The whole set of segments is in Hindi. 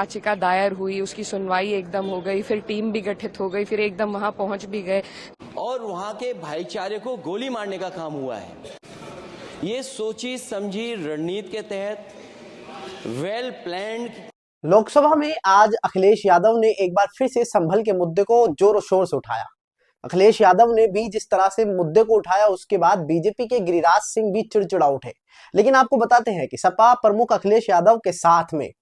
याचिका दायर हुई, उसकी सुनवाई एकदम हो गई, फिर टीम भी गठित हो गई, फिर एकदम वहां पहुंच भी गए और वहां के भाईचारे को गोली मारने का काम हुआ है। ये सोची समझी रणनीति के तहत वेल प्लान्ड। लोकसभा में आज अखिलेश यादव ने एक बार फिर से संभल के मुद्दे को जोर शोर से उठाया। अखिलेश यादव ने भी जिस तरह से मुद्दे को उठाया, उसके बाद बीजेपी के गिरिराज सिंह भी चिड़चिड़ा उठे। लेकिन आपको बताते हैं कि सपा प्रमुख अखिलेश यादव के साथ में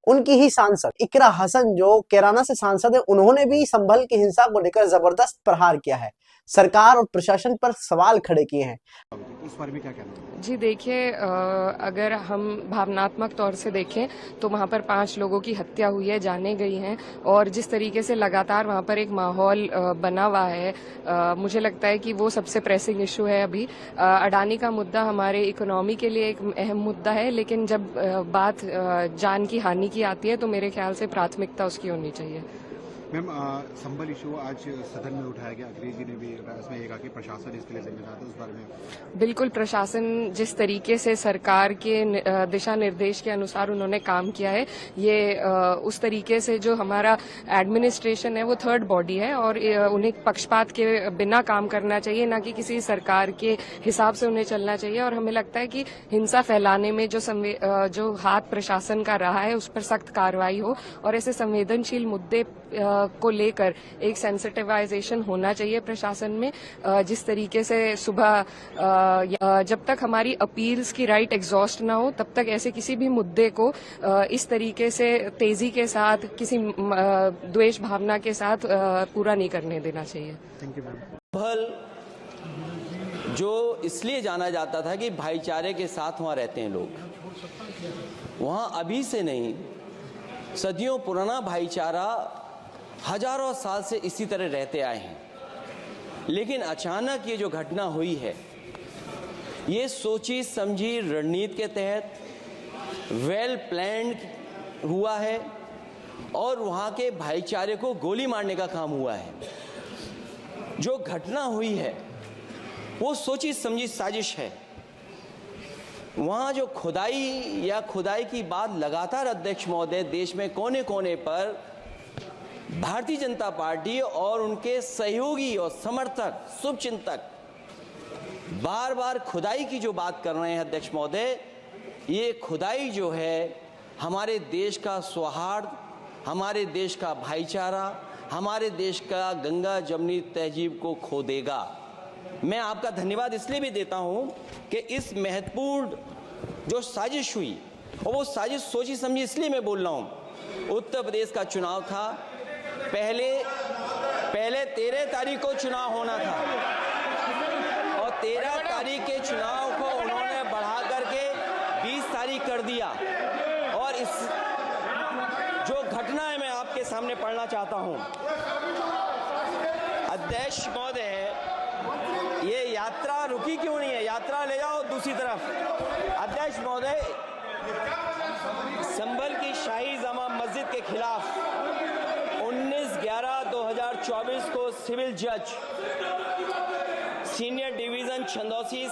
उनकी ही सांसद इकरा हसन, जो कैराना से सांसद है, उन्होंने भी संभल की हिंसा को लेकर जबरदस्त प्रहार किया है, सरकार और प्रशासन पर सवाल खड़े किए हैं। इस बारे में क्या कहना है? जी देखिए, अगर हम भावनात्मक तौर से देखें तो वहाँ पर 5 लोगों की हत्या हुई है, जाने गई हैं, और जिस तरीके से लगातार वहाँ पर एक माहौल बना हुआ है, मुझे लगता है कि वो सबसे प्रेसिंग इशू है अभी। अडानी का मुद्दा हमारे इकोनॉमी के लिए एक अहम मुद्दा है, लेकिन जब बात जान की हानि की आती है तो मेरे ख्याल से प्राथमिकता उसकी होनी चाहिए। मैम, संभल इशू आज सदन में उठाया गया। अखिलेश जी ने भी इसमें ये कहा कि प्रशासन इसके लिए जिम्मेदार है, उस बारे में? बिल्कुल, प्रशासन जिस तरीके से सरकार के दिशा निर्देश के अनुसार उन्होंने काम किया है, ये उस तरीके से जो हमारा एडमिनिस्ट्रेशन है वो थर्ड बॉडी है और उन्हें पक्षपात के बिना काम करना चाहिए, ना कि किसी सरकार के हिसाब से उन्हें चलना चाहिए। और हमें लगता है कि हिंसा फैलाने में जो हाथ प्रशासन का रहा है उस पर सख्त कार्रवाई हो, और ऐसे संवेदनशील मुद्दे को लेकर एक सेंसिटिवाइजेशन होना चाहिए प्रशासन में। जिस तरीके से सुबह जब तक हमारी अपील्स की राइट एग्जॉस्ट ना हो, तब तक ऐसे किसी भी मुद्दे को इस तरीके से तेजी के साथ, किसी द्वेष भावना के साथ पूरा नहीं करने देना चाहिए। Thank you ma'am. संभल जो इसलिए जाना जाता था कि भाईचारे के साथ वहां रहते हैं लोग, वहां अभी से नहीं, सदियों पुराना भाईचारा हजारों साल से इसी तरह रहते आए हैं। लेकिन अचानक ये जो घटना हुई है, ये सोची समझी रणनीति के तहत वेल प्लान्ड हुआ है और वहां के भाईचारे को गोली मारने का काम हुआ है। जो घटना हुई है वो सोची समझी साजिश है। वहां जो खुदाई की बात लगातार अध्यक्ष महोदय देश में कोने कोने पर भारतीय जनता पार्टी और उनके सहयोगी और समर्थक, शुभचिंतक बार बार खुदाई की जो बात कर रहे हैं अध्यक्ष महोदय, ये खुदाई जो है हमारे देश का सौहार्द, हमारे देश का भाईचारा, हमारे देश का गंगा जमनी तहजीब को खो देगा। मैं आपका धन्यवाद इसलिए भी देता हूं कि इस महत्वपूर्ण जो साजिश हुई, और वो साजिश सोची समझी इसलिए मैं बोल रहा हूं। उत्तर प्रदेश का चुनाव था, पहले 13 तारीख को चुनाव होना था और 13 तारीख के चुनाव को उन्होंने बढ़ा करके 20 तारीख कर दिया। और इस जो घटना है मैं आपके सामने पढ़ना चाहता हूं। अध्यक्ष महोदय, ये यात्रा रुकी क्यों नहीं है? यात्रा ले जाओ दूसरी तरफ। अध्यक्ष महोदय, संभल की शाही जामा मस्जिद के खिलाफ 19/11/2024 को सिविल जज सीनियर डिवीजन छंदौसी